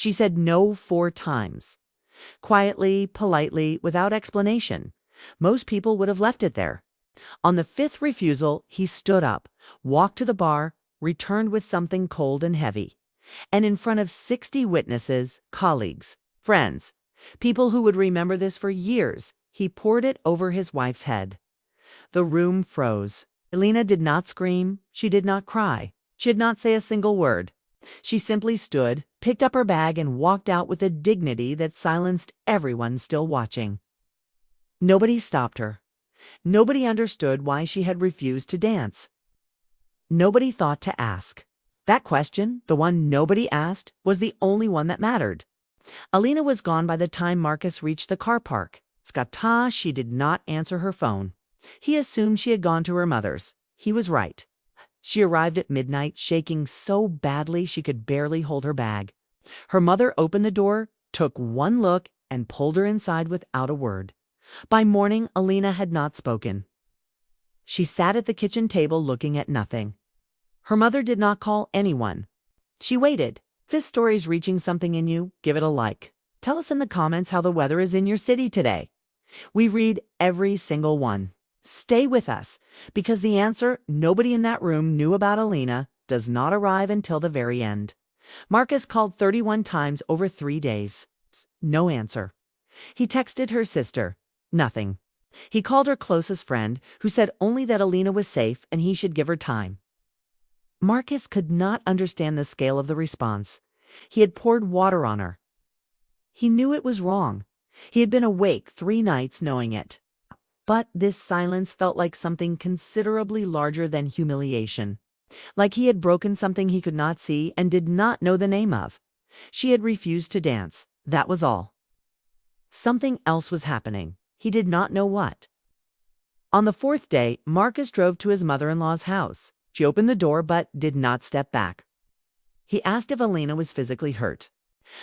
She said no 4 times. Quietly, politely, without explanation. Most people would have left it there. On the 5th refusal, he stood up, walked to the bar, returned with something cold and heavy. And in front of 60 witnesses, colleagues, friends, people who would remember this for years, he poured it over his wife's head. The room froze. Elena did not scream. She did not cry. She did not say a single word. She simply stood, picked up her bag, and walked out with a dignity that silenced everyone still watching. Nobody stopped her. Nobody understood why she had refused to dance. Nobody thought to ask. That question, the one nobody asked, was the only one that mattered. Elena was gone by the time Marcus reached the car park. Skata, she did not answer her phone. He assumed she had gone to her mother's. He was right. She arrived at midnight, shaking so badly she could barely hold her bag. Her mother opened the door, took one look, and pulled her inside without a word. By morning, Elena had not spoken. She sat at the kitchen table looking at nothing. Her mother did not call anyone. She waited. If this story's reaching something in you, give it a like. Tell us in the comments how the weather is in your city today. We read every single one. Stay with us, because the answer nobody in that room knew about Elena does not arrive until the very end. Marcus called 31 times over 3 days. No answer. He texted her sister. Nothing. He called her closest friend, who said only that Elena was safe and he should give her time. Marcus could not understand the scale of the response. He had poured water on her. He knew it was wrong. He had been awake 3 nights knowing it. But this silence felt like something considerably larger than humiliation. Like he had broken something he could not see and did not know the name of. She had refused to dance. That was all. Something else was happening. He did not know what. On the 4th day, Marcus drove to his mother-in-law's house. She opened the door but did not step back. He asked if Elena was physically hurt.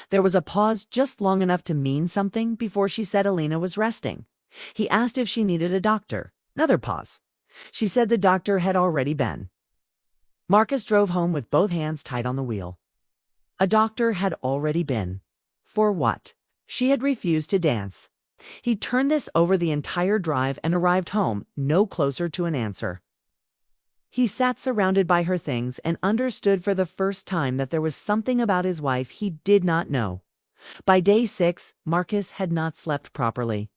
There was a pause just long enough to mean something before she said Elena was resting. He asked if she needed a doctor. Another pause. She said the doctor had already been. Marcus drove home with both hands tight on the wheel. A doctor had already been. For what? She had refused to dance. He turned this over the entire drive and arrived home, no closer to an answer. He sat surrounded by her things and understood for the first time that there was something about his wife he did not know. By day 6, Marcus had not slept properly.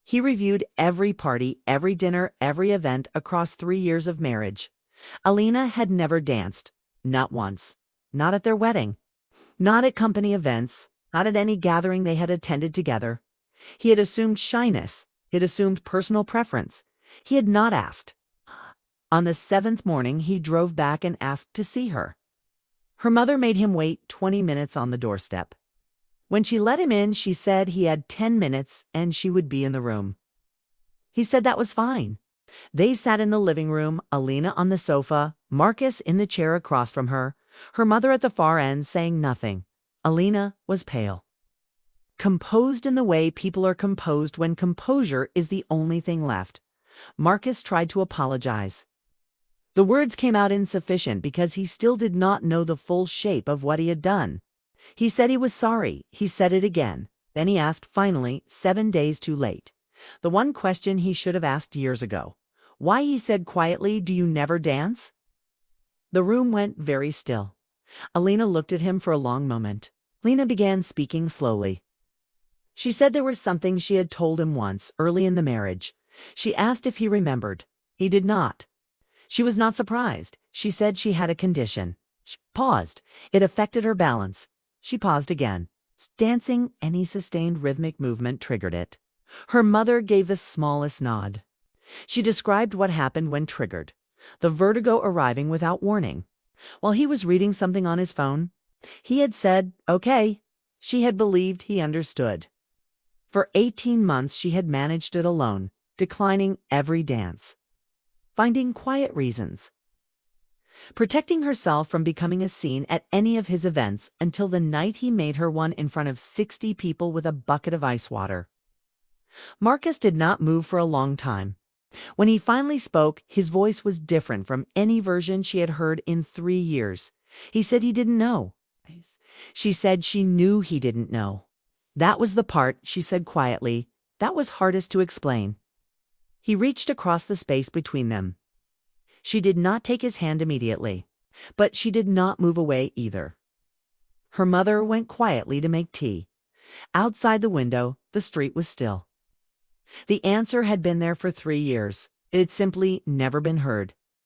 He reviewed every party, every dinner, every event across 3 years of marriage. Elena had never danced. Not once. Not at their wedding. Not at company events. Not at any gathering they had attended together. He had assumed shyness. He had assumed personal preference. He had not asked. On the 7th morning, he drove back and asked to see her. Her mother made him wait 20 minutes on the doorstep. When she let him in, she said he had 10 minutes and she would be in the room. He said that was fine. They sat in the living room, Elena on the sofa, Marcus in the chair across from her, her mother at the far end saying nothing. Elena was pale. Composed in the way people are composed when composure is the only thing left. Marcus tried to apologize. The words came out insufficient because he still did not know the full shape of what he had done. He said he was sorry. He said it again. Then he asked, finally, 7 days too late. The one question he should have asked years ago. Why, he said quietly, do you never dance? The room went very still. Elena looked at him for a long moment. Elena began speaking slowly. She said there was something she had told him once, early in the marriage. She asked if he remembered. He did not. She was not surprised. She said she had a condition. She paused. It affected her balance. She paused again. Dancing, any sustained rhythmic movement triggered it. Her mother gave the smallest nod. She described what happened when triggered. The vertigo arriving without warning. While he was reading something on his phone, he had said, okay. She had believed he understood. For 18 months she had managed it alone, declining every dance. Finding quiet reasons. Protecting herself from becoming a scene at any of his events until the night he made her one in front of 60 people with a bucket of ice water. Marcus did not move for a long time. When he finally spoke, his voice was different from any version she had heard in 3 years. He said he didn't know. She said she knew he didn't know. That was the part, she said quietly, that was hardest to explain. He reached across the space between them. She did not take his hand immediately, but she did not move away either. Her mother went quietly to make tea. Outside the window, the street was still. The answer had been there for 3 years. It had simply never been heard.